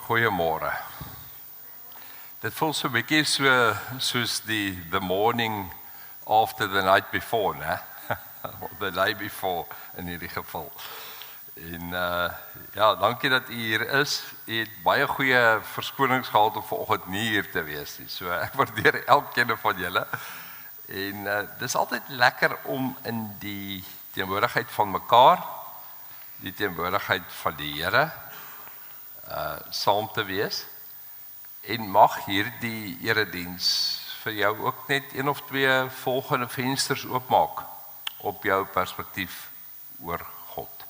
Goeiemôre. Dit voel so 'n bietjie soos the morning after the night before, né? The day before in hierdie geval. En ja, dankie dat u hier is. U het baie goeie verskonings gehad om vanoggend nie hier te wees nie. So ek waardeer elkeen van julle. En dis altyd lekker om in die teenwoordigheid van mekaar, die teenwoordigheid van die Here saam te wees. En mag hierdie erediens vir jou ook net een of twee volgende vensters oopmaak op jou perspektief oor God.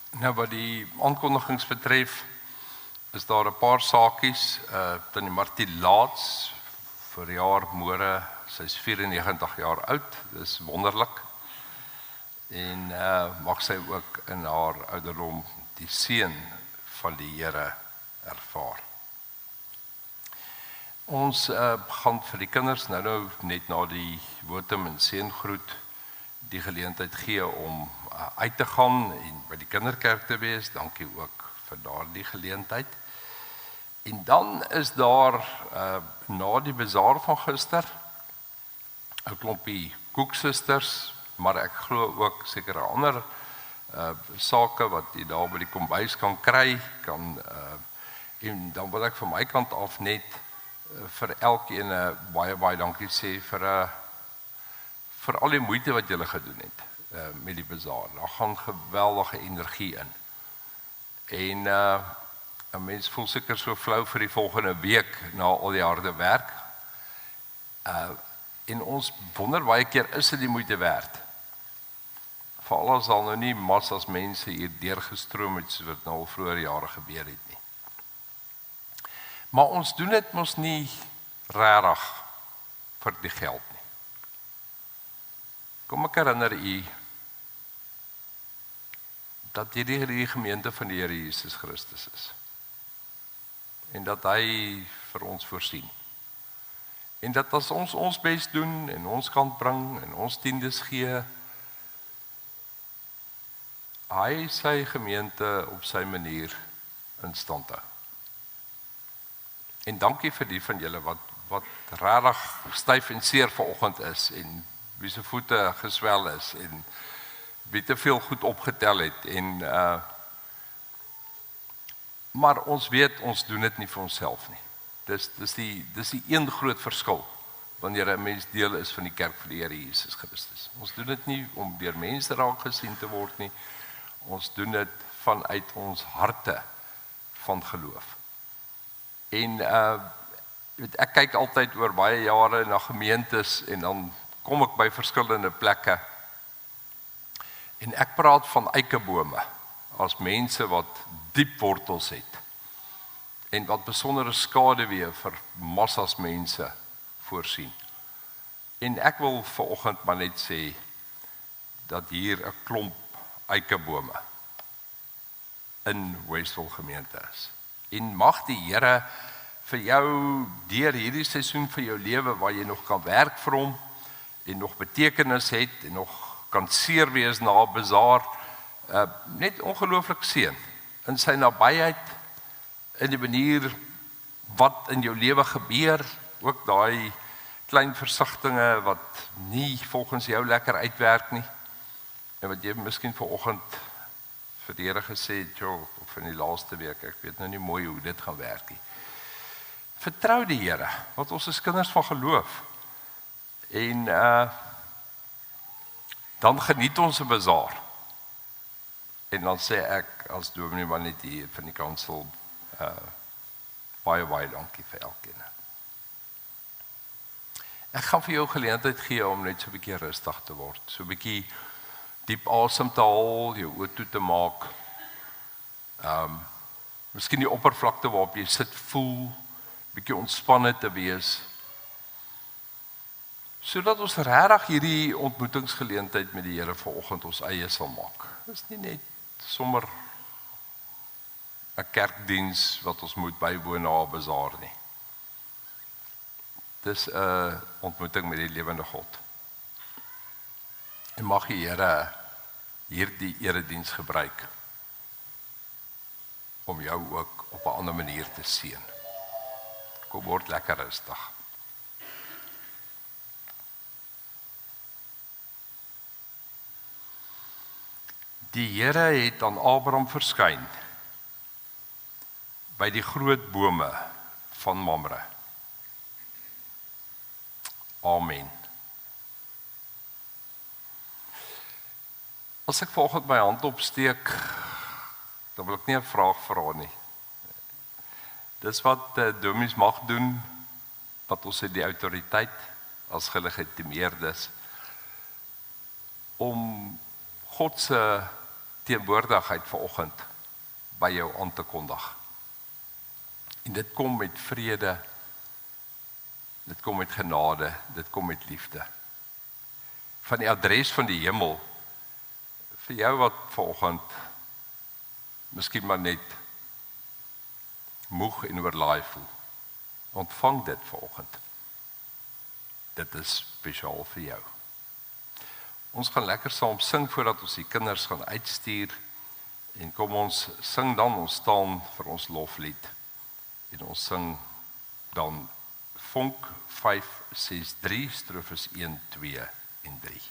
Nou wat die aankondigings betref, is daar 'n paar saakies. Tannie Martie Laats, vir jaar môre, sy's 94 jaar oud, dis wonderlik. En mag sy ook in haar ouderdom die seën van die Here ervaar. Ons gaan vir die kinders nou net na die wotum en seëngroet die geleentheid gee om uit te gaan en by die kinderkerk te wees. Dankie ook vir daardie geleentheid. En dan is daar na die bazaar van gister 'n klompie koeksusters, maar ek glo ook sekere ander sake wat jy daar by die kombuis kan kry, en dan wil ek van my kant af net vir elkeen baie dankie sê vir al die moeite wat julle gedoen het met die bazaar. Daar gaan geweldige energie in. En 'n mens voel seker so flou vir die volgende week na al die harde werk. En ons wonder baie keer, is dit die moeite werd? Veral as al nou nie massas mense hier deurgestroom het soos wat nou al vroeër jare gebeur het nie. Maar ons doen dit mos nie regtig vir die geld nie. Kom ek herinner u dat hierdie gemeente van die Here Jesus Christus is. En dat hy vir ons voorsien. En dat as ons bes doen en ons kant bring en ons tiendes gee, hy sy gemeente op sy manier in stand hou. En dankie vir die van julle wat regtig styf en seer vanoggend is en wie se voete geswel is en wie te veel goed opgetel het en maar ons weet ons doen dit nie vir onsself nie. Dis die een groot verskil wanneer 'n mens deel is van die kerk van die Here Jesus Christus. Ons doen dit nie om deur mense raak gesien te word nie. Ons doen dit vanuit ons harte van geloof. En ek kyk altyd oor baie jare na gemeentes en dan kom ek by verskillende plekke. En ek praat van eikebome as mense wat diep wortels het en wat besondere skaduwee vir massas mense voorsien. En ek wil vanoggend maar net sê dat hier 'n klomp eikebome in Westville gemeente is. En mag die Here vir jou deur hierdie seisoen vir jou lewe waar jy nog kan werk vir hom en nog betekenis het en nog kan seer wees na 'n bazaar, net ongelooflik seën in sy nabyheid, in die manier wat in jou lewe gebeur, ook daai klein versigtinge wat nie volgens jou lekker uitwerk nie, en wat jy miskien vanoggend vir die Here gesê het, of in die laaste week, ek weet nou nie mooi hoe dit gaan werk nie. Vertrou die Here, want ons is kinders van geloof, en dan geniet ons 'n bazaar. En dan sê ek as dominee maar net hier van die kansel, baie dankie vir elkeen. Ek gaan vir jou geleentheid gee om net so 'n bietjie rustig te word, so 'n bietjie diep asem te haal, jou oë toe te maak. Miskien die oppervlakte waarop jy sit voel, bietjie ontspanne te wees, sodat ons regtig hierdie ontmoetingsgeleentheid met die Here vanoggend ons eie sal maak. Dis nie net sommer 'n kerkdiens wat ons moet bywoon na 'n bazaar nie. Dis 'n ontmoeting met die lewende God. En mag die Here hierdie erediens gebruik om jou ook op 'n ander manier te seën. Kom, word lekker rustig. Die Here het aan Abraham verskyn by die groot bome van Mamre. Amen. As ek vanoggend my hand opsteek, dan wil ek nie 'n vraag vra nie. Dis wat dominees mag doen, wat ons het die autoriteit as gelegitimeerdes, om God se teenwoordigheid vanoggend by jou aan te kondig. En dit kom met vrede, dit kom met genade, dit kom met liefde. Van die adres van die hemel, vir jou wat vanoggend miskien maar net moeg en oorlaai voel, ontvang dit vanoggend. Dit is spesiaal vir jou. Ons gaan lekker saam sing voordat ons die kinders gaan uitstuur, en kom ons sing dan, ons staan vir ons loflied, en ons sing dan Vonk 563, strofes 1, 2 en 3.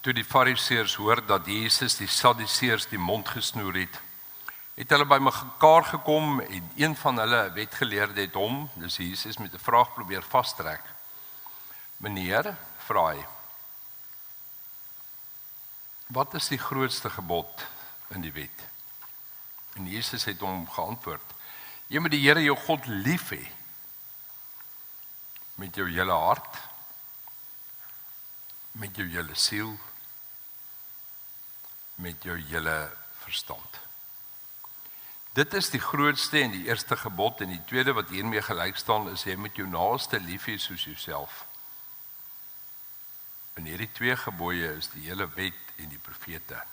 Toe die fariseërs hoor dat Jesus die Sadduseërs die mond gesnoer het hulle by mekaar gekom en een van hulle wetgeleerde het hom, dis Jesus, met 'n vraag probeer vastrek. Meneer, vra hy, wat is die grootste gebod in die wet? En Jesus het hom geantwoord, jy moet die Here jou God lief hê, met jou hele hart, met jou hele siel, met jou hele verstand. Dit is die grootste en die eerste gebod, en die tweede wat hiermee gelyk staan is, jy moet jou naaste lief hê soos jouself. En hierdie twee gebooie is die hele wet en die profete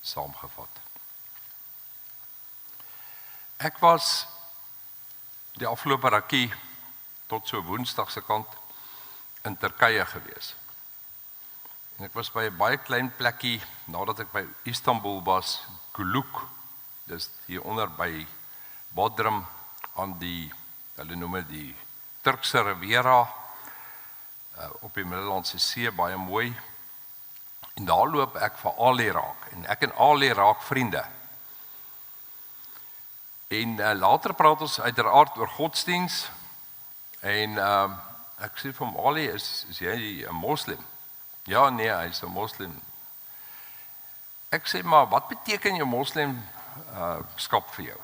saamgevat. Ek was die afgelope rukkie tot so Woensdag se kant in Turkye gewees. En ek was by 'n baie klein plekkie nadat ek by Istanbul was, Gülük Dis hieronder by Bodrum aan die, hulle noem dit die Turkse Riviera, op die Middellandse See, baie mooi. En daar loop ek vir Ali raak, en ek en Ali raak vriende. En later praat ons uiteraard oor godsdiens, en ek sê vir hom, Ali, is jy 'n moslim? Ja, nee, hy is 'n moslim. Ek sê, maar wat beteken jou moslimskap vir jou?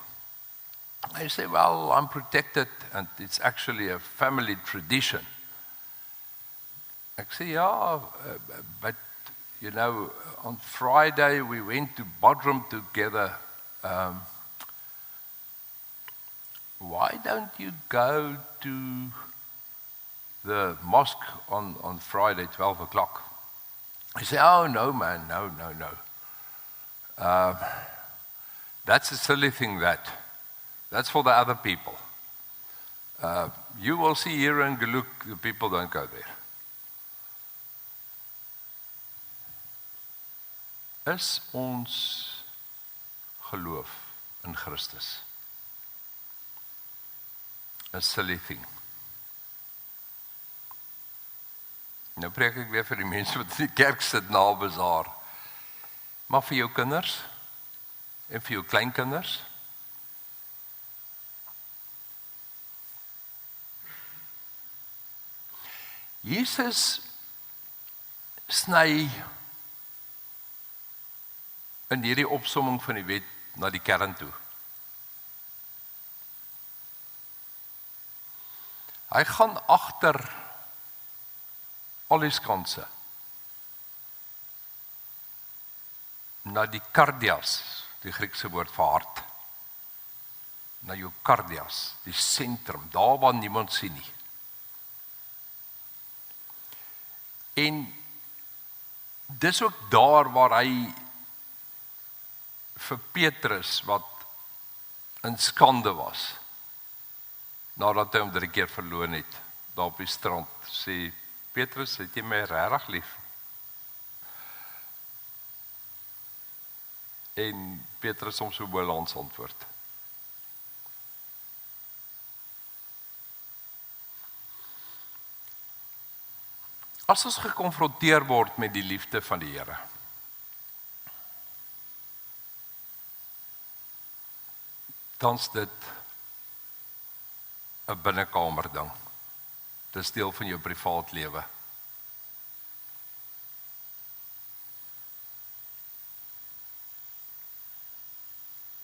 Hy sê, well, I'm protected, and it's actually a family tradition. Ek sê, ja, but, you know, on Friday we went to Bodrum together. Why don't you go to the mosque on Friday, 12 o'clock? I say, oh, no, man, no. That's a silly thing, that's for the other people. You will see here in Geluk, the people don't go there. Is ons geloof in Christus 'n silly thing? Nou preek ek weer vir die mense wat in die kerk sit na bazaar. Maar vir jou kinders en vir jou kleinkinders, Jesus sny in hierdie opsomming van die wet na die kern toe. Hy gaan agter al die skanse na die kardias, die Griekse woord vir hart, na jou kardias, die sentrum, daar waar niemand sien nie. En dis ook daar waar hy vir Petrus, wat in skande was, nadat hy hom 3 keer verloon het, daar op die strand, sê, Petrus, het jy my regtig lief? En Petrus hom so bolans antwoord. As ons gekonfronteer word met die liefde van die Here, dan is dit 'n binnekamer ding. Dis deel van jou privaat lewe.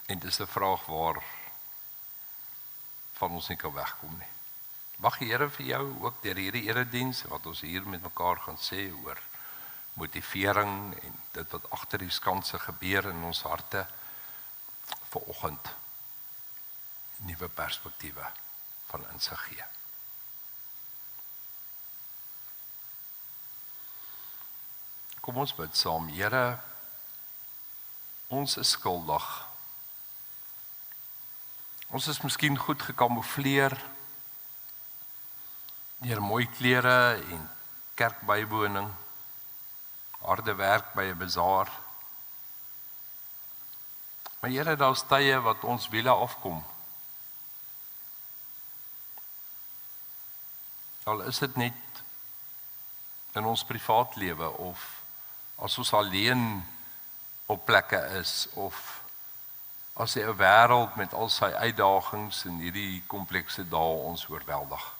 En dis 'n vraag waar van ons nie kan wegkom nie. Mag die Here vir jou ook deur hierdie erediens wat ons hier met mekaar gaan sê oor motivering en dit wat agter die skanse gebeur in ons harte, vanoggend nuwe perspektiewe van insig gee. Kom ons bid saam. Here, ons is skuldig. Ons is miskien goed gekamoufleer deur mooi klere en kerkbywoning, harde werk by 'n bazaar. Maar Here, daar's tye wat ons wiele afkom. Al is dit net in ons privaat lewe, of as ons alleen op plekke is, of as die wêreld met al sy uitdagings en hierdie komplekse dae ons oorweldig.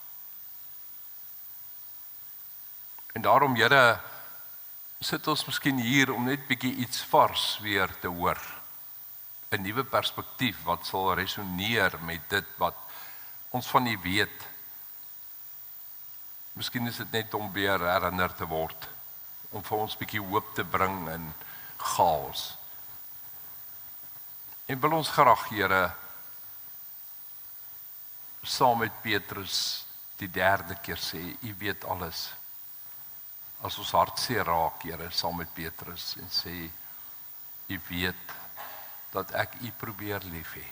En daarom, Here, sit ons miskien hier om net bietjie iets vars weer te hoor. 'n Nuwe perspektief wat sal resoneer met dit wat ons van U weet. Miskien is dit net om weer herinner te word, om vir ons bietjie hoop te bring in chaos. En wil ons graag, Here, saam met Petrus die 3de keer sê, U weet alles. As ons hartseer raak, Here, saam met Petrus, en sê, U weet dat ek U probeer lief hê.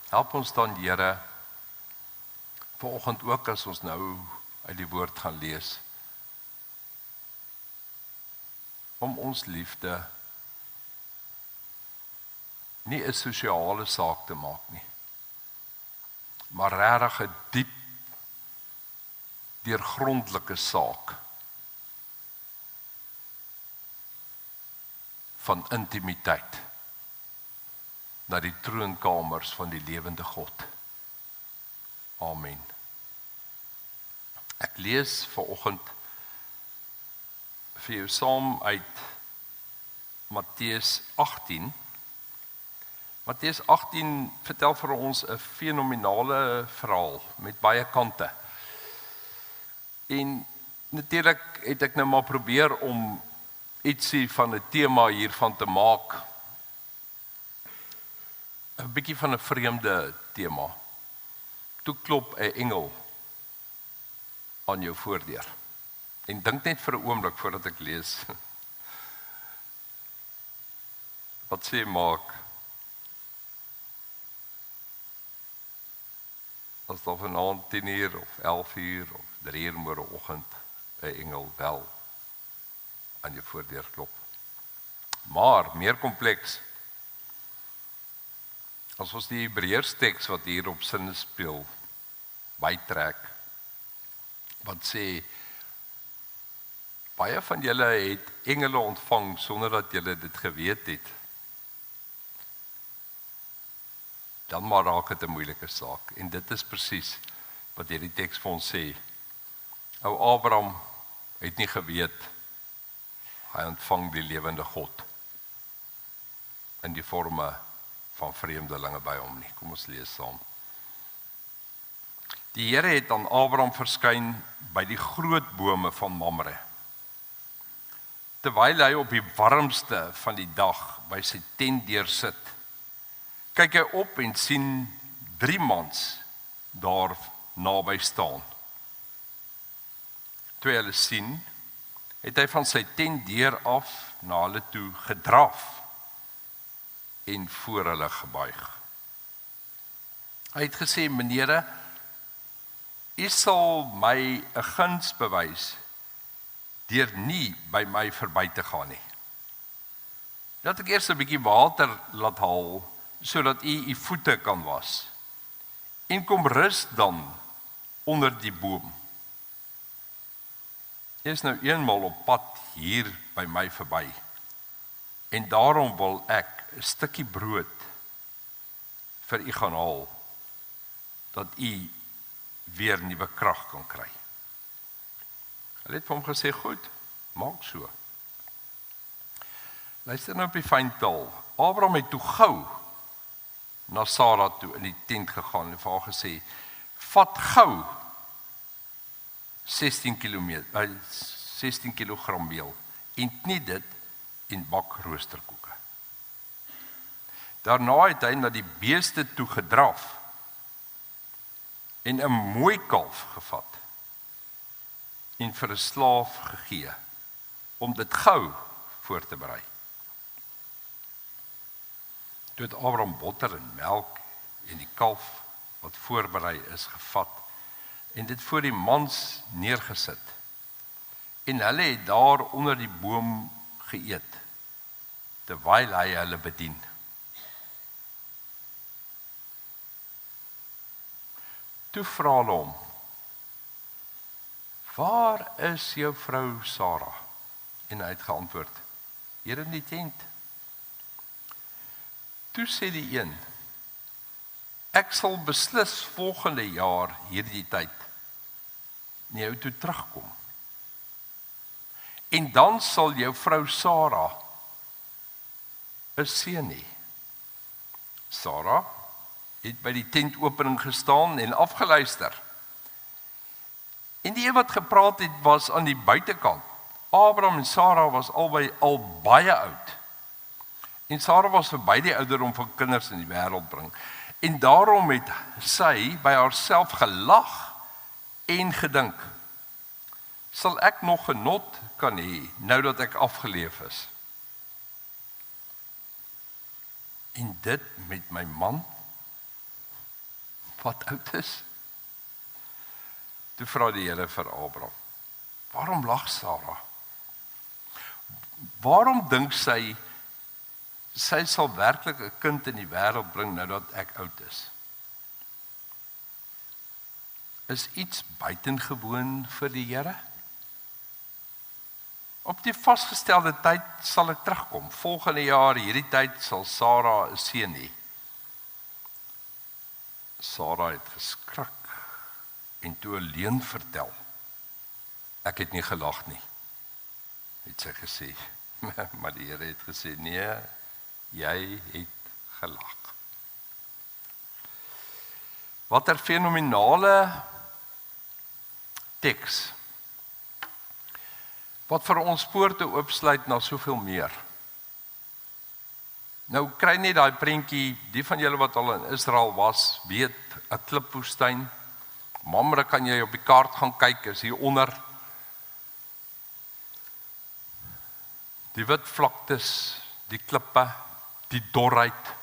Help ons dan, Here, vanoggend ook as ons nou uit die woord gaan lees, om ons liefde nie 'n sosiale saak te maak nie, maar regtig 'n diep, deurgrondelike saak van intimiteit na die troonkamers van die lewende God. Amen. Ek lees vanoggend vir jou saam uit Matteus 18. Matteus 18 vertel vir ons 'n fenominale verhaal met baie kante. En natuurlik het ek nou maar probeer om ietsie van 'n tema hiervan te maak. 'n Bietjie van 'n vreemde tema. Toe klop 'n engel aan jou voordeur. En dink net vir 'n oomblik voordat ek lees. Wat sê maak? As daar vanaand 10:00 of 11:00 of 3:00 môreoggend 'n engel wel aan jou voordeur klop. Maar meer kompleks. As ons die Hebreërsteks wat hier op sin speel bytrek, wat sê baie van julle het engele ontvang sonder dat julle dit geweet het, dan maar raak dit 'n moeilike saak. En dit is presies wat hierdie teks vir ons sê. Ou Abraham het nie geweet hy ontvang die lewende God in die vorme van vreemdelinge by hom nie. Kom ons lees saam. Die Here het aan Abraham verskyn by die groot bome van Mamre. Terwyl hy op die warmste van die dag by sy tentdeur sit, kyk hy op en sien 3 mans daar naby staan. Toe hulle sien, het hy van sy tentdeur af na hulle toe gedraf en voor hulle gebuig. Hy het gesê, meneere, u sal my 'n guns bewys deur nie by my verby te gaan nie. Laat ek eers 'n bietjie water laat haal, sodat u voete kan was. En kom rus dan onder die boom. Jy is nou eenmal op pad hier by my verby. En daarom wil ek 'n stukkie brood vir u gaan haal, dat u weer nuwe krag kan kry. Hulle het vir hom gesê, goed, maak so. Luister nou op die fyn taal. Abraham het toe gou na Sara toe in die tent gegaan en vir haar gesê, vat gou 16 kilogram meel en knie dit en bak roosterkoeke. Daarna het hy na die beeste toe gedraf en 'n mooi kalf gevat en vir 'n slaaf gegee om dit gou voor te berei. Toe het Abraham botter en melk en die kalf wat voorberei is gevat en dit voor die mans neergesit. En hulle het daar onder die boom geëet, terwyl hy hulle bedien. Toe vra hulle hom, waar is jou vrou Sara? En hy het geantwoord, hier in die tent. Toe sê die een, ek sal beslis volgende jaar hierdie tyd na jou toe terugkom. En dan sal jou vrou Sara 'n seun hê. Sara het by die tentopening gestaan en afgeluister. En die een wat gepraat het was aan die buitekant. Abraham en Sara was albei al baie oud. En Sara was verby die ouderdom van kinders in die wêreld bring. En daarom het sy by haarself gelag en gedink, sal ek nog genot kan hê nou dat ek afgeleef is? En dit met my man wat oud is? Toe vra die Here vir Abraham, waarom lag Sara? Waarom dink sy sy sal werklik 'n kind in die wêreld bring nou dat ek oud is iets buitengewoon vir die Here. Op die vasgestelde tyd sal ek terugkom. Volgende jaar, hierdie tyd, sal Sarah 'n seun hê. Sarah het geskrik en toe 'n leuen vertel. Ek het nie gelag nie, het sy gesê. Maar die Here het gesê, nee, jy het gelag. Wat 'n fenominale teks, wat vir ons poorte oopsluit na soveel meer. Nou kry net daai prentjie, die van julle wat al in Israel was, weet, 'n klipwoestyn. Mamre kan jy op die kaart gaan kyk, is hier onder. Die wit vlaktes, die klippe, die dorheid.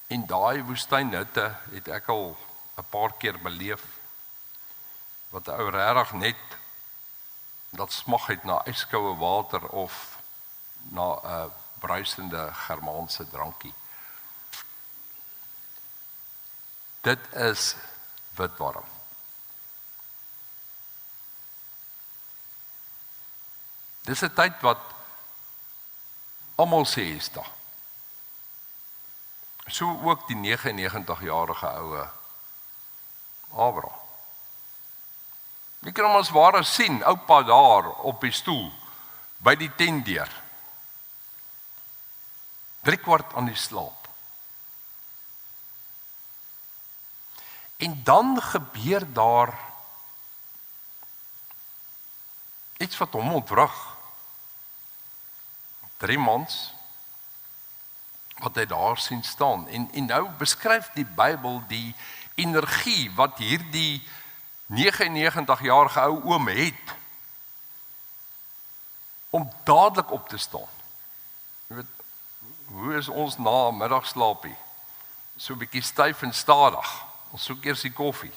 En daai woestynhitte het ek al 'n paar keer beleef, wat 'n ou regtig net dat smag het na yskoue water of na 'n bruisende Germaanse drankie. Dit is witwarm. Dis 'n tyd wat almal sê is daar. So ook die 99-jarige oue Abraham. Jy kan hom as ware sien, oupa daar op die stoel, by die tentdeur. 3/4 aan die slaap. En dan gebeur daar iets wat hom ontwrig. 3 maande wat hy daar sien staan. En nou beskryf die Bybel die energie wat hierdie 99-jarige ou oom het om dadelik op te staan. Jy weet, hoe is ons na middagslaapie? So 'n bietjie styf en stadig. Ons soek eers die koffie.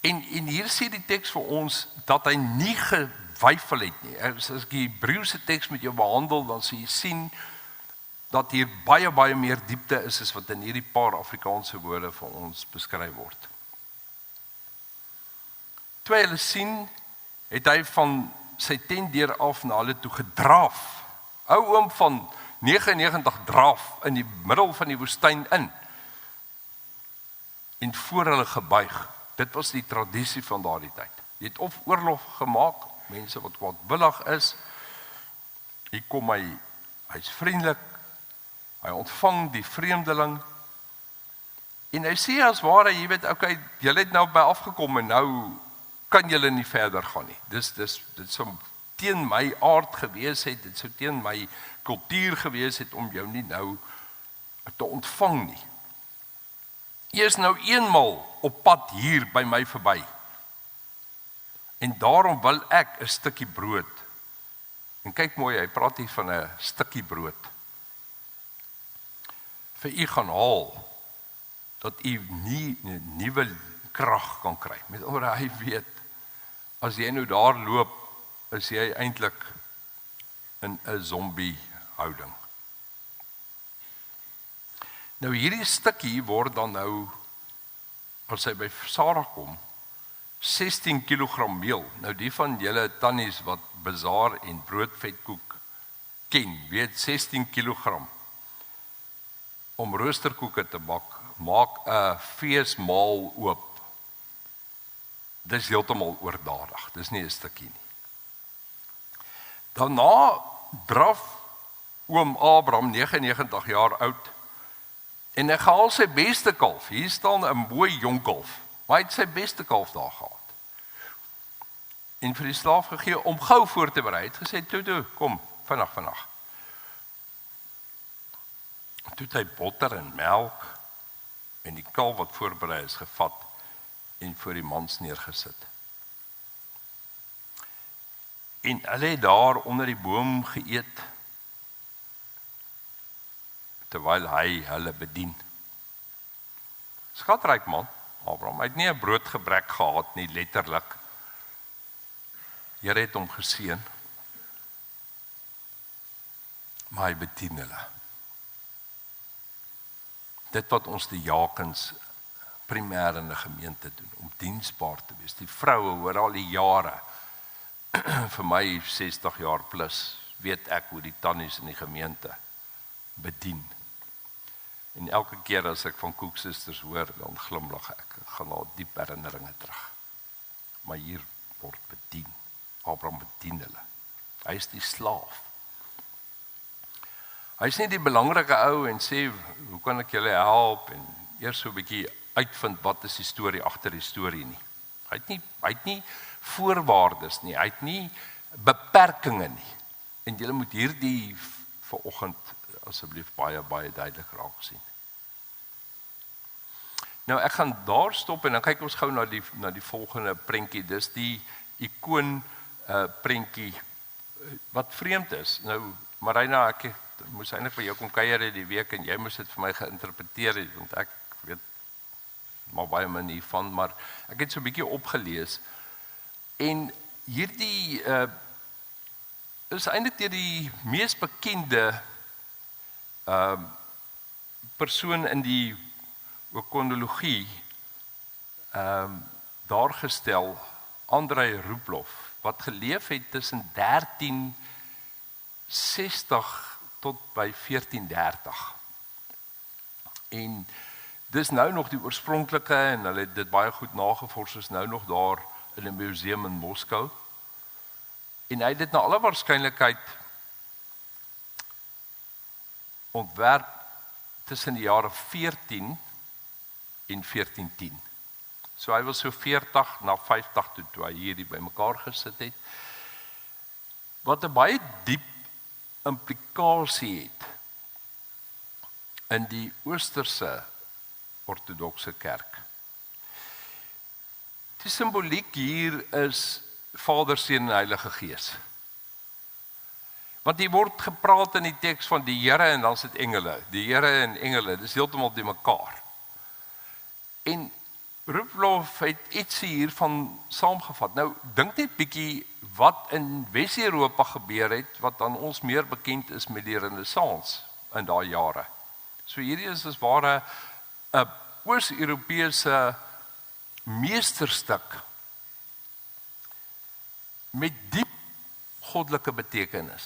En hier sê die teks vir ons dat hy nie gewyfel het nie. As ek die Hebreëse teks met jou behandel, dan sê jy sien dat hier baie meer diepte is as wat in hierdie paar Afrikaanse woorde vir ons beskryf word. Toe hulle sien, het hy van sy tentdeur af na hulle toe gedraaf. Ou oom van 99 draaf in die middel van die woestyn in en voor hulle gebuig. Dit was die tradisie van daardie tyd. Jy het of oorlog gemaak, mense wat kwaadwillig is, hier kom hy's vriendelik, hy ontvang die vreemdeling, en hy sê as ware, jy weet, okay, julle het nou by afgekom, en nou kan julle nie verder gaan nie. Dit sou teen my aard gewees het, dit sou teen my kultuur gewees het, om jou nie nou te ontvang nie. Jy is nou eenmal op pad hier by my verby, en daarom wil ek 'n stukkie brood, en kyk mooi, hy praat hier van 'n stukkie brood, vir u gaan haal, dat u nie 'n nuwe krag kan kry. Met ander woorde, hy weet, as jy nou daar loop, is jy eintlik in 'n zombie houding. Nou hierdie stukkie word dan nou, as hy by Sarah kom, 16 kilogram meel. Nou die van julle tannies wat bazaar en broodvetkoek ken, weet 16 kilogram. Om roosterkoeke te bak, maak 'n feesmaal oop. Dis heeltemal oordadig, dis nie 'n stukkie nie. Daarna draf oom Abraham, 99 jaar oud, en hy gehaal sy beste kalf. Hier staan 'n mooi jong kalf, maar hy het sy beste kalf daar gehad. En vir die slaaf gegee om gou voor te berei. Hy het gesê, toe, kom, vinnig. Toe het hy botter en melk en die kalf wat voorberei is gevat en voor die mans neergesit. En hulle het daar onder die boom geëet, terwyl hy hulle bedien. Skatryk man, Abraham, hy het nie 'n broodgebrek gehad nie, letterlik. Here het hom geseën. maar hy bedien hulle. Dit wat ons die jakens primêr in 'n gemeente doen, om diensbaar te wees. Die vroue hoor al die jare, vir my 60 jaar plus, weet ek hoe die tannies in die gemeente bedien. En elke keer as ek van Koeksisters hoor, dan glimlag ek gaan na diep herinneringe terug. Maar hier word bedien. Abraham bedien hulle. Hy is die slaaf. Hy is nie die belangrike ou en sê, hoe kan ek julle help? En eers so 'n bietjie uitvind wat is die storie agter die storie nie. Hy het nie voorwaardes nie, hy het nie beperkinge nie. En julle moet hierdie vanoggend asseblief baie duidelik raak sien. Nou ek gaan daar stop en dan kyk ons gou na die volgende prentjie. Dis die ikoon prentjie wat vreemd is. Nou Marina, ek moes eintlik by jou kom kuier die week en jy moes dit vir my geïnterpreteer het, want ek weet maar baie min hiervan, maar ek het so 'n bietjie opgelees en hierdie is eintlik deur die mees bekende persoon in die okonologie daargestel, Andrei Rublev, wat geleef het tussen 1360 tot by 1430. En dis nou nog die oorspronklike en hulle het dit baie goed nagevors, is nou nog daar in 'n museum in Moskou. En hy het dit na alle waarskynlikheid ontwerp tussen die jare 14 en 1410. So hy was so 40 na 50 toe hy hierdie bymekaar gesit het. Wat 'n baie diep implikasie het in die Oosterse ortodokse kerk. Die simboliek hier is Vader, Seun en Heilige Gees. Want hier word gepraat in die teks van die Here en dan is dit engele. Die Here en engele, dis heeltemal die mekaar. En Rublev het iets hiervan saamgevat. Nou, dink net bietjie wat in Wes-Europa gebeur het, wat aan ons meer bekend is met die Renaissance in daai jare. So hierdie is as ware 'n Oos-Europese meesterstuk met diep goddelike betekenis.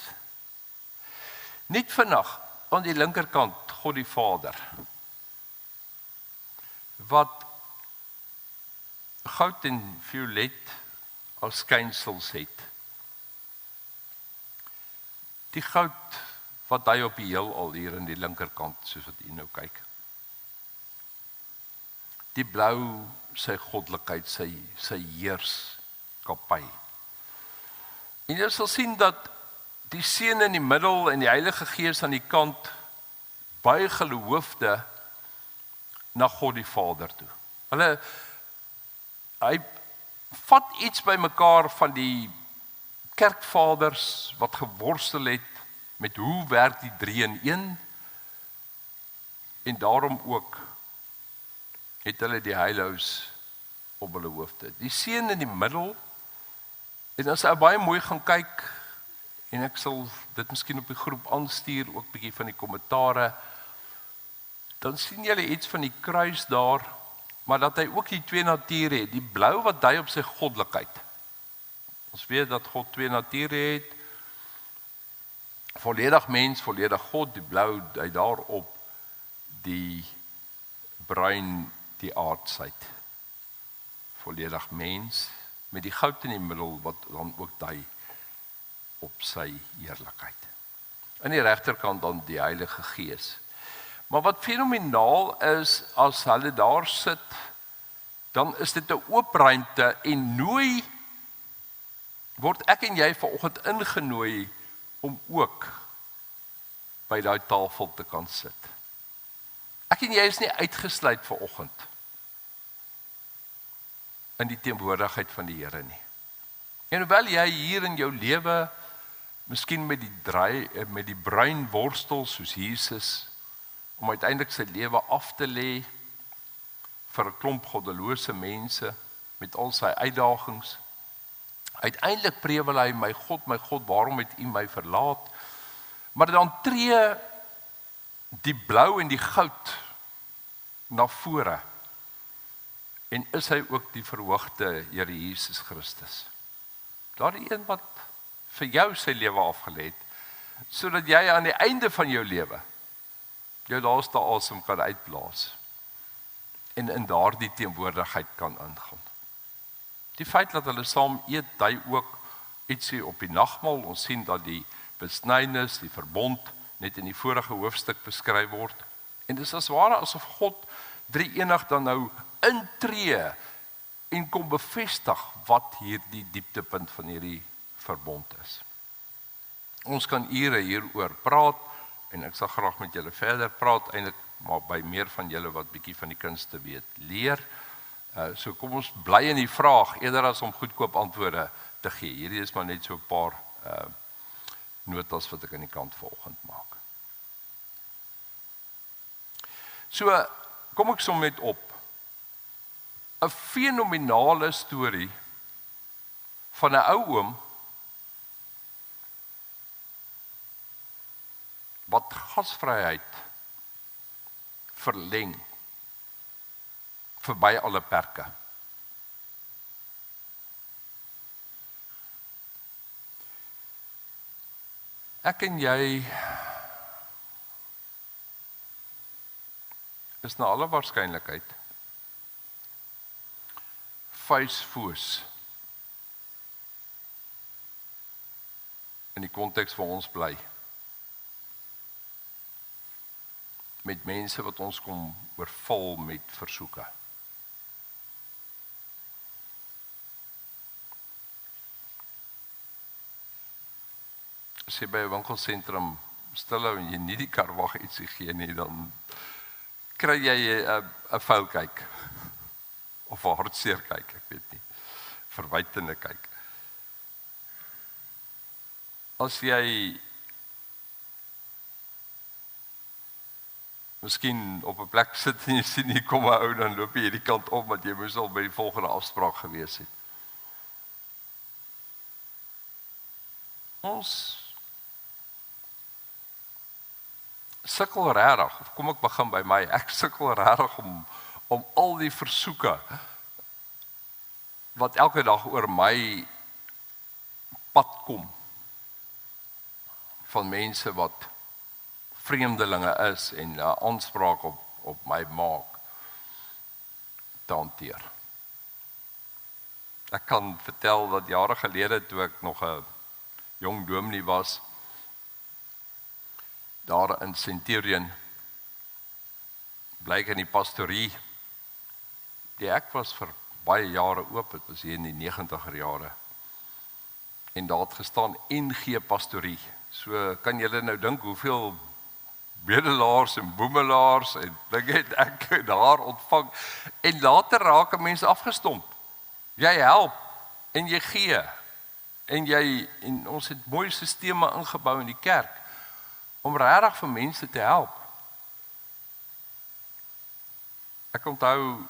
Net vandag aan die linkerkant God die Vader, wat goud en violet as skynsels het. Die goud wat hy op die heelal hier in die linkerkant, soos wat u nou kyk. Die blou sy goddelikheid, sy heerskappy. En jy sal sien dat die Seun in die middel en die Heilige Gees aan die kant buig hulle hoofde na God die Vader toe. Hy vat iets bymekaar van die kerkvaders wat geworstel het met hoe werk die 3 in 1 en daarom ook het hulle die heilhuis op hulle hoofde. Die Seun in die middel, en as jy baie mooi gaan kyk, en ek sal dit miskien op die groep aanstuur, ook bietjie van die kommentare, dan sien julle iets van die kruis daar, maar dat hy ook die twee nature het, die blou wat dui op sy goddelikheid. Ons weet dat God twee nature het, volledig mens, volledig God, die blou dui daarop, die bruin die aardsheid. Volledig mens, met die goud in die middel, wat dan ook dui op sy heerlikheid. Aan die regterkant dan die Heilige Gees. Maar wat fenomenaal is, as hulle daar sit, dan is dit 'n oop ruimte en nooi, word ek en jy vanoggend ingenooi om ook by daai tafel te kan sit. Ek en jy is nie uitgesluit vanoggend in die teenwoordigheid van die Here nie. En hoewel jy hier in jou lewe, miskien met die bruin worstel soos Jesus, om uiteindelik sy lewe af te lê vir 'n klomp goddelose mense met al sy uitdagings. Uiteindelik prewel hy, my God, waarom het U my verlaat? Maar dan tree die blou en die goud na vore. En is hy ook die verhoogde Here Jesus Christus. Daardie een wat vir jou sy lewe afgelê het, sodat jy aan die einde van jou lewe jou laaste asem kan uitblaas en in daardie teenwoordigheid kan ingaan. Die feit dat hulle saam eet, dui ook ietsie op die nagmaal. Ons sien dat die besnydenis, die verbond, net in die vorige hoofstuk beskryf word. En dis as ware asof God drie-enig dan nou intree en kom bevestig wat hierdie dieptepunt van hierdie verbond is. Ons kan ure hieroor praat, en ek sal graag met julle verder praat, eintlik maar by meer van julle wat bietjie van die kunste weet, leer. So kom ons bly in die vraag, eerder as om goedkoop antwoorde te gee. Hierdie is maar net so 'n paar notas wat ek aan die kant vanoggend maak. So, kom ek som net op. 'n Fenominale storie van 'n ou oom wat gasvryheid verleng verby alle perke. Ek en jy is na alle waarskynlikheid vuisfoes in die konteks waar ons bly. Met mense wat ons kom oorval met versoeke. As jy by 'n winkelsentrum stilhou en jy nie die karwag ietsie gee nie, dan kry jy 'n vuil kyk of 'n hartseer kyk, ek weet nie, verwytende kyk. As jy miskien op 'n plek sit en jy sien hier kom 'n ou, dan loop jy hierdie kant om, want jy moes al by die volgende afspraak gewees het. Ons sukkel regtig, of kom ek begin by my, ek sukkel regtig om al die versoeke wat elke dag oor my pad kom, van mense wat vreemdelinge is en 'n aanspraak op my maak, te hanteer. Ek kan vertel dat jare gelede, toe ek nog 'n jong dominee was, daar in Centurion, blyk in die pastorie, die ek was vir baie jare oop, het was hier in die 90er jare, en daar het gestaan NG pastorie. So kan julle nou dink hoeveel bedelaars en boemelaars en dinge het ek daar ontvang, en later raak mense afgestomp. Jy help en jy gee, en ons het mooi sisteme ingebou in die kerk om regtig vir mense te help. Ek onthou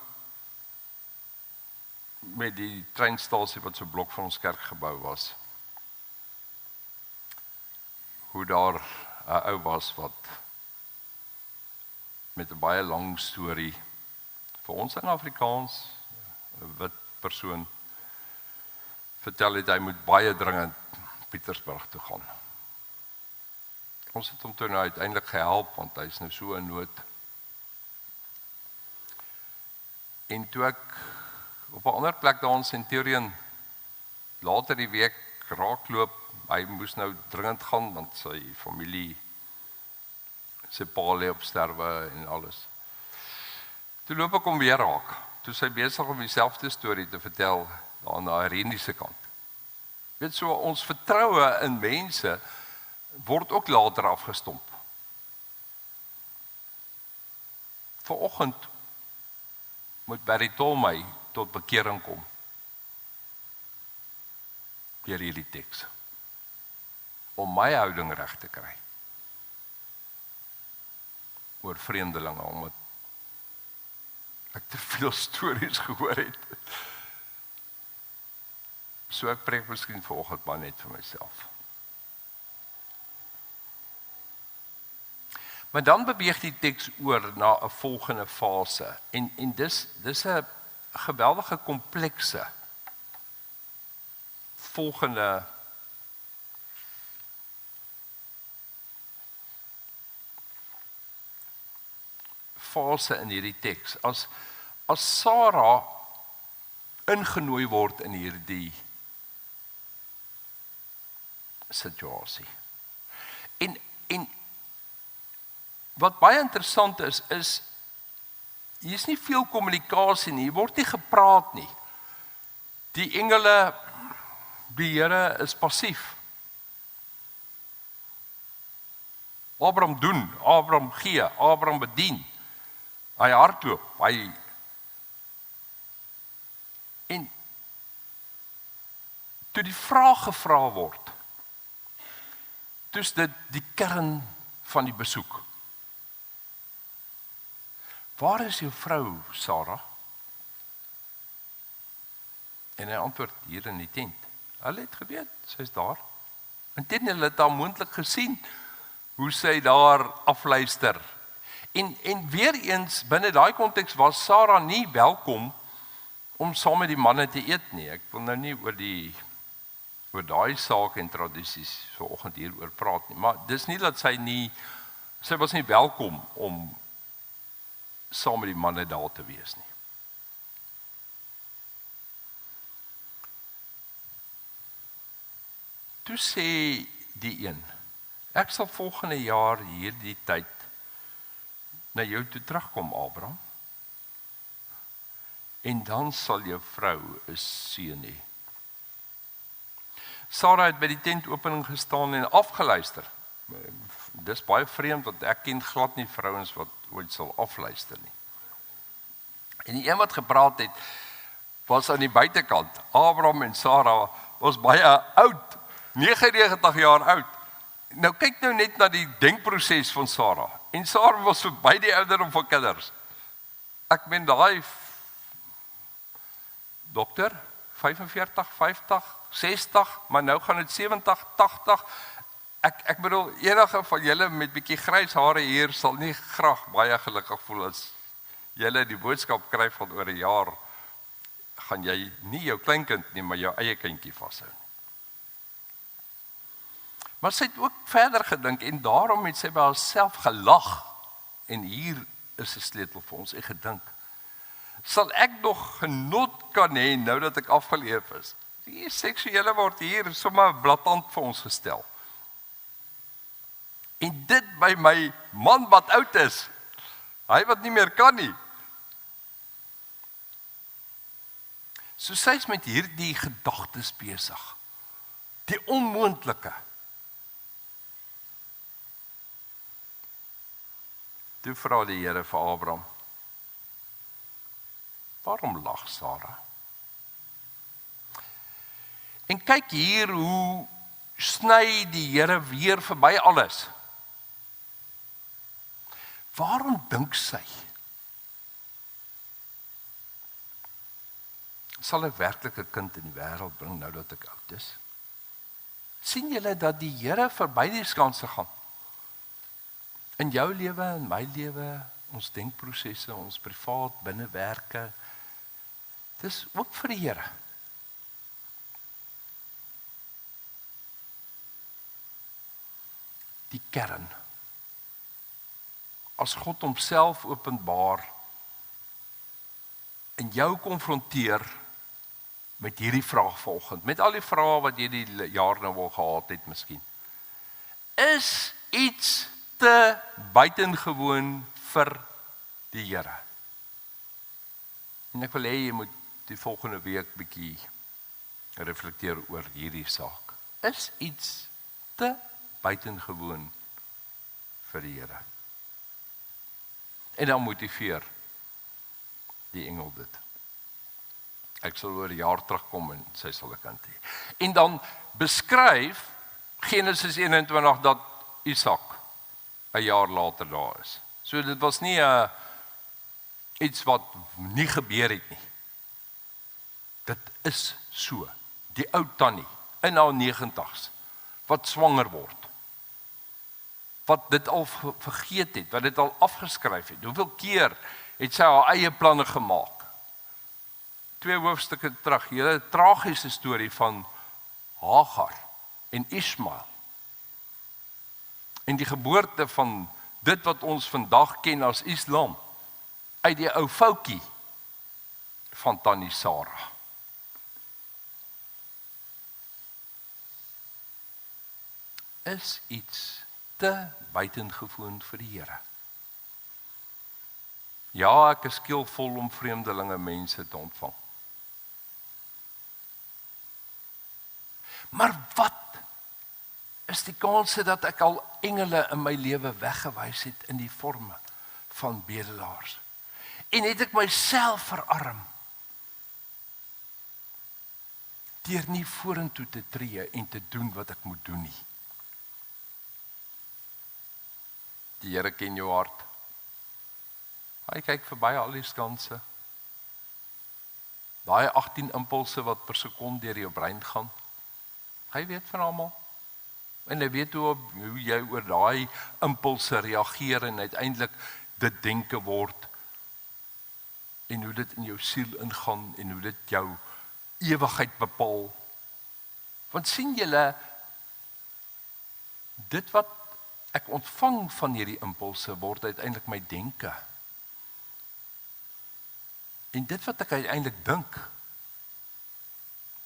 met die treinstasie wat so blok van ons kerkgebou was, hoe daar 'n ou was wat met 'n baie lang storie vir ons in Afrikaans, 'n wit persoon, vertel het hy moet baie dringend Pietersburg toe gaan. Ons het hom toe nou uiteindelik gehelp, want hy is nou so in nood. En toe ek op 'n ander plek daar in Centurion later die week raakloop, hy moes nou dringend gaan, want sy familie, sy pa lê op sterwe en alles. Toe loop ek hom weer raak. Toe sy besig om dieselfde storie te vertel aan die Ireniese kant. Weet so, ons vertroue in mense word ook later afgestomp. Vanoggend moet Barry Tolmey tot bekering kom deur hierdie teks, om my houding reg te kry oor vreemdelinge, omdat ek te veel stories gehoor het. So ek preek miskien vanoggend maar net vir myself. Maar dan beweeg die teks oor na 'n volgende fase. En dis 'n geweldige komplekse volgende fase in hierdie teks. As Sara ingenooi word in hierdie situasie. En wat baie interessant is hier is nie veel kommunikasie nie, hier word nie gepraat nie. Die engele, die Here is passief. Abraham doen, Abraham gee, Abraham bedien. Hy hardloop, en toe die vraag gevra word, toe is dit die kern van die besoek. Waar is jou vrou, Sara? En hy antwoord, hier in die tent. Hulle het geweet, sy is daar. Inteendeel, hulle het haar moontlik gesien, hoe sy daar afluister. En weer eens, binne daai konteks was Sara nie welkom om saam met die manne te eet nie. Ek wil nou nie oor daai saak en tradisies vanoggend hier oor praat nie. Maar dis nie dat sy was nie welkom om saam met die manne daar te wees nie. Toe sê die een, ek sal volgende jaar hierdie tyd na jou toe terugkom, Abraham. En dan sal jou vrou 'n seun hê. Sara het by die tentopening gestaan en afgeluister. Dis baie vreemd, want ek ken glad nie vrouens wat ooit sal afluister nie. En die een wat gepraat het, was aan die buitekant. Abraham en Sara was baie oud, 99 jaar oud. Nou kyk nou net na die denkproses van Sara. En Sara was verby die ouderdom van kinders. Ek meen daai dokter, 45, 50, 60, maar nou gaan dit 70, 80. Ek bedoel, enige van julle met bietjie grys hare hier sal nie graag baie gelukkig voel as julle die boodskap kry van oor 'n jaar gaan jy nie jou kleinkind nie, maar jou eie kindjie vashou. Maar sy het ook verder gedink en daarom het sy by haarself gelag. En hier is 'n sleutel vir ons en gedink. Sal ek nog genot kan hê nou dat ek afgeleef is? Die seksuele word hier sommer blaatant vir ons gestel. En dit by my man wat oud is. Hy wat nie meer kan nie. So sy is met hierdie gedagtes besig. Die onmoontlike. Toe vra die Here vir Abraham, waarom lag Sara? En kyk hier hoe sny die Here weer verby alles. Waarom dink sy? Sal ek werklik 'n kind in die wêreld bring nou dat ek oud is? Sien julle dat die Here verby die skanse gaan? In jou lewe, in my lewe, ons denkprosesse, ons privaat binnewerke, dis ook vir die Here. Die kern. As God homself openbaar en jou konfronteer met hierdie vraag vanoggend, met al die vrae wat jy die jaar nou al gehad het miskien. Is iets te buitengewoon vir die Here? En ek wil hê jy moet die volgende week bietjie reflekteer oor hierdie saak. Is iets te buitengewoon vir die Here? En dan motiveer die engel dit. Ek sal oor 'n jaar terugkom en sy sal 'n kind hê. En dan beskryf Genesis 21 dat Isak 'n jaar later daar is. So dit was nie iets wat nie gebeur het nie. Dit is so. Die ou tannie in haar 90's wat swanger word. wat dit al vergeet het, wat dit al afgeskryf het. Hoeveel keer het sy haar eie planne gemaak? 2 hoofstukke terug, hele tragiese storie van Hagar en Ismael. En die geboorte van dit wat ons vandag ken as Islam, uit die ou foutjie van Tannie Sarah. Is iets te buitengewoon vir die Here. Ja, ek is skillvol om vreemdelinge mense te ontvang. Maar wat is die kanse dat ek al engele in my lewe weggewys het in die vorme van bedelaars? En het ek myself verarm deur nie vorentoe te tree en te doen wat ek moet doen nie. Die Here ken jou hart. Hy kyk verby al die skanse. Daai 18 impulse wat per sekonde deur jou brein gaan. Hy weet van almal. En hy weet hoe jy oor daai impulse reageer en uiteindelik dit denke word. En hoe dit in jou siel ingaan en hoe dit jou ewigheid bepaal. Want sien julle, dit wat ek ontvang van hierdie impulse word uiteindelik my denke. En dit wat ek uiteindelik dink,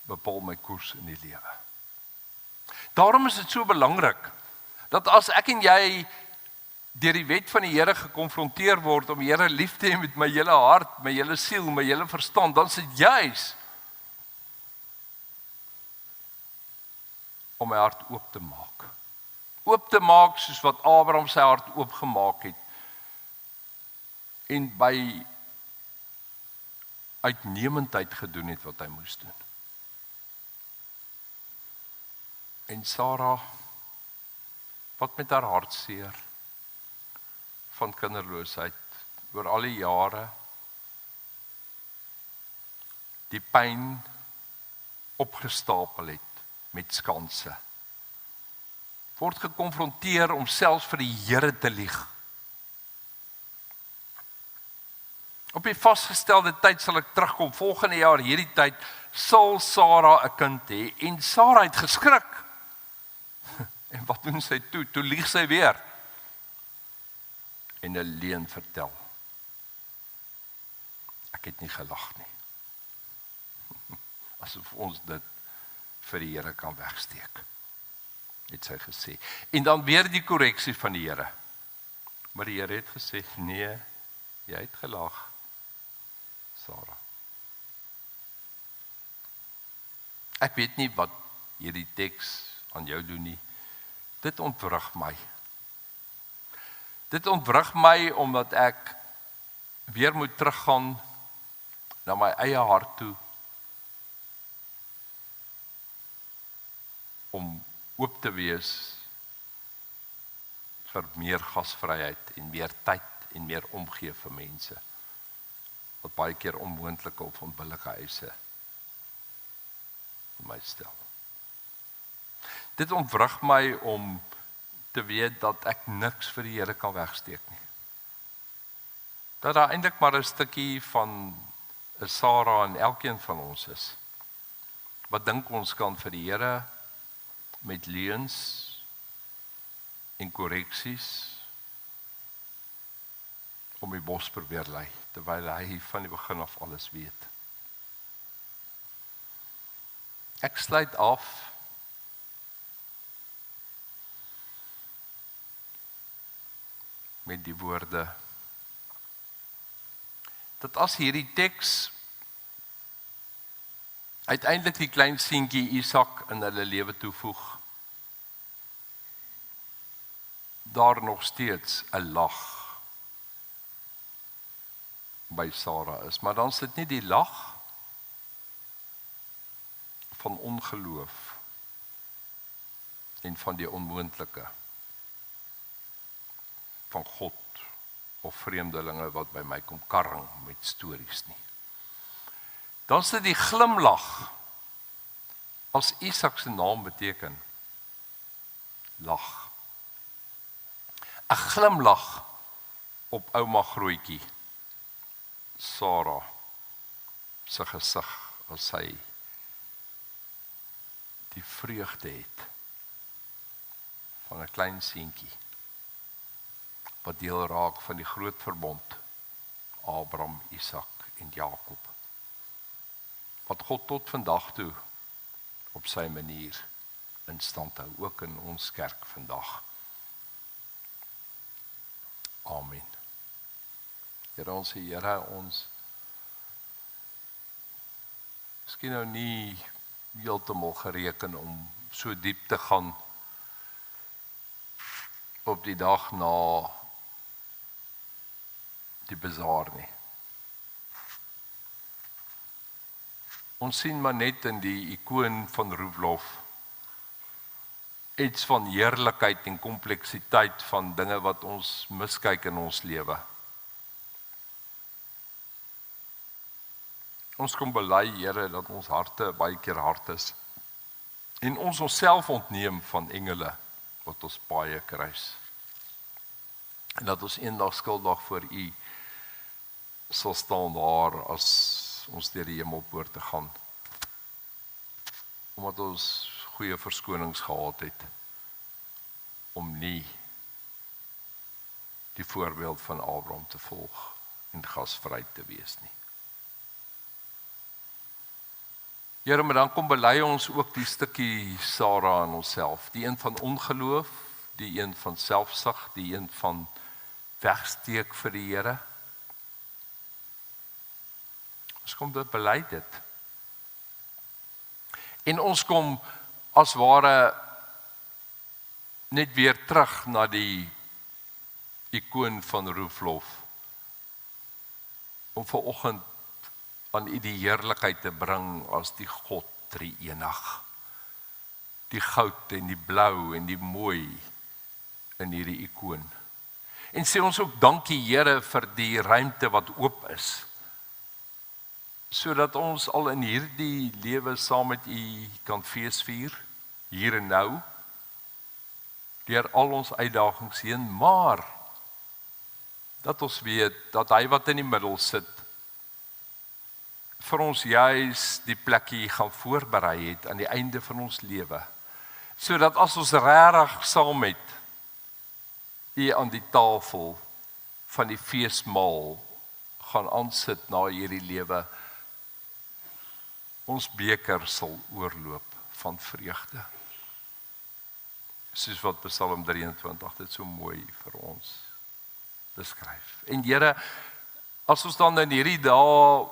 bepaal my koers in die lewe. Daarom is dit so belangrik, dat as ek en jy deur die wet van die Here gekonfronteer word om die Here lief te hê met my hele hart, my hele siel, my hele verstand, dan is dit juis om my hart oop te maak. Oop te maak soos wat Abraham sy hart oopgemaak het. En by uitnemendheid gedoen het wat hy moes doen. En Sarah, wat met haar hartseer van kinderloosheid oor al die jare, die pyn opgestapel het met skanse, word gekonfronteer om selfs vir die Here te lieg. Op die vasgestelde tyd sal ek terugkom, volgende jaar hierdie tyd sal Sarah 'n kind hê, en Sarah het geskrik. En wat doen sy toe? Toe lieg sy weer. En 'n leuen vertel. Ek het nie gelag nie. Asof ons dit vir die Here kan wegsteek, het sy gesê. En dan weer die korreksie van die Here. Maar die Here het gesê, nee, jy het gelag, Sarah. Ek weet nie wat hierdie teks aan jou doen nie. Dit ontwrig my. Dit ontwrig my omdat ek weer moet teruggaan na my eie hart toe om oop te wees vir meer gasvryheid en meer tyd en meer omgee vir mense wat baie keer onmoontlike of onbillike eise vir my stel. Dit ontwrig my om te weet dat ek niks vir die Here kan wegsteek nie. Dat daar eintlik maar 'n stukkie van 'n Sarah in elkeen van ons is. Wat dink ons kan vir die Here met leuns en korreksies om die bos probeer lei, terwyl hy van die begin af alles weet. Ek sluit af met die woorde, dat as hierdie teks uiteindelik die klein seentjie Isak in hulle lewe toevoeg, daar nog steeds 'n lag by Sarah is, maar dan is dit nie die lag van ongeloof en van die onmoontlike van God of vreemdelinge wat by my kom karring met stories nie. Dan is dit die glimlag, as Isak se naam beteken lag. 'n glimlag op ouma grootjie, Sarah, sy gesig as sy die vreugde het van 'n klein seentjie wat deel raak van die groot verbond Abraham, Isak en Jakob wat God tot vandag toe op sy manier in stand hou, ook in ons kerk vandag. Amen. Here ons Here, ons miskien nou nie heeltemal gereken om so diep te gaan op die dag na die bazaar nie. Ons sien maar net in die ikoon van Roelofs iets van heerlikheid en kompleksiteit van dinge wat ons miskyk in ons lewe. Ons kom bely, Here, dat ons harte baie keer hard is en ons onsself ontneem van engele wat ons baie kruis. En dat ons eendag skuldig voor U sal staan daar as ons deur die hemelpoort te gaan. Omdat ons goeie verskonings gehad het om nie die voorbeeld van Abraham te volg en gasvry te wees nie. Here, maar dan kom bely ons ook die stukkie Sarah in onsself, die een van ongeloof, die een van selfsug, die een van wegsteek vir die Here. Ons kom dit bely dit. En ons kom as ware net weer terug na die ikoon van Roelofs om vanoggend aan U die heerlikheid te bring as die God drie-enig. Die goud en die blou en die mooi in hierdie ikoon. En sê ons ook dankie Here vir die ruimte wat oop is, sodat ons al in hierdie lewe saam met U kan feesvier, hier en nou, deur al ons uitdagings heen, maar dat ons weet dat Hy wat in die middel sit, vir ons juis die plekkie gaan voorberei het aan die einde van ons lewe, sodat as ons regtig saam met U aan die tafel van die feesmaal gaan aansit na hierdie lewe, ons beker sal oorloop van vreugde. Soos wat Psalm 23 dit so mooi vir ons beskryf. En Here, as ons dan in hierdie dae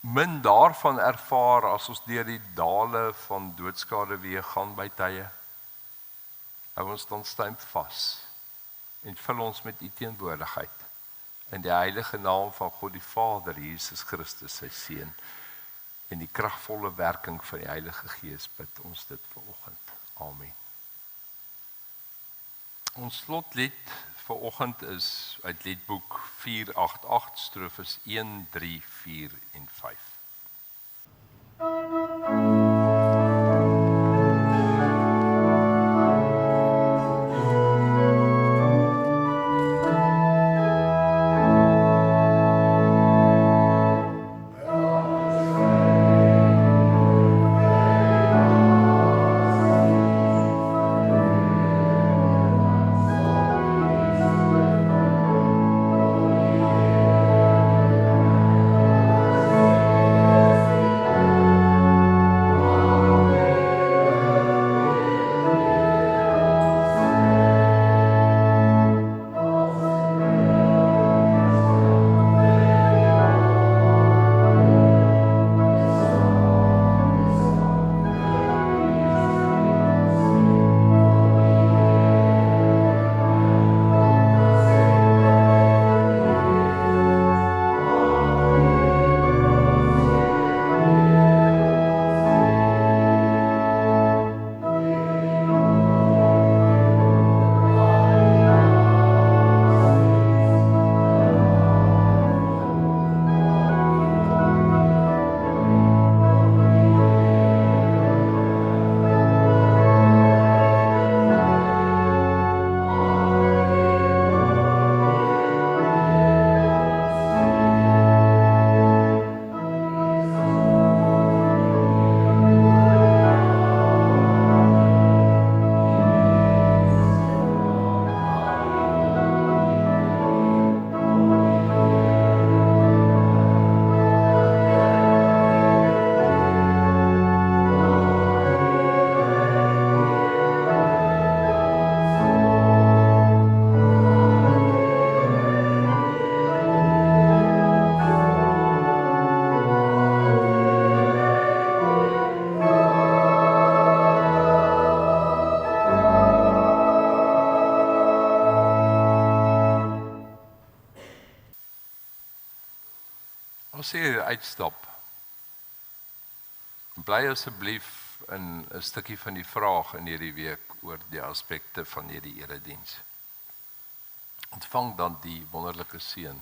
min daarvan ervaar, as ons deur die dale van doodskade weer gaan by tye, hou ons dan staan vas en vul ons met U teenwoordigheid in die heilige naam van God die Vader, Jesus Christus, sy Seun, en die kragvolle werking van die Heilige Gees bid ons dit vanoggend. Amen. Ons slotlied vanoggend is uit liedboek 488, strofes 1, 3, 4 en 5. Ons sê uitstap. Bly asseblief in 'n stukkie van die vraag in hierdie week oor die aspekte van hierdie erediens. Ontvang dan die wonderlike seën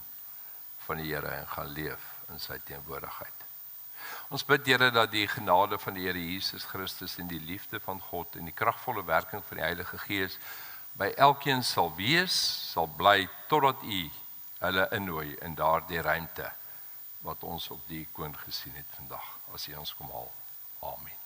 van die Here en gaan leef in sy teenwoordigheid. Ons bid Here dat die genade van die Here Jesus Christus en die liefde van God en die kragvolle werking van die Heilige Gees by elkeen sal wees, sal bly totdat U hulle innooi in daardie ruimte wat ons op die ikoon gesien het vandag, as U ons kom haal. Amen.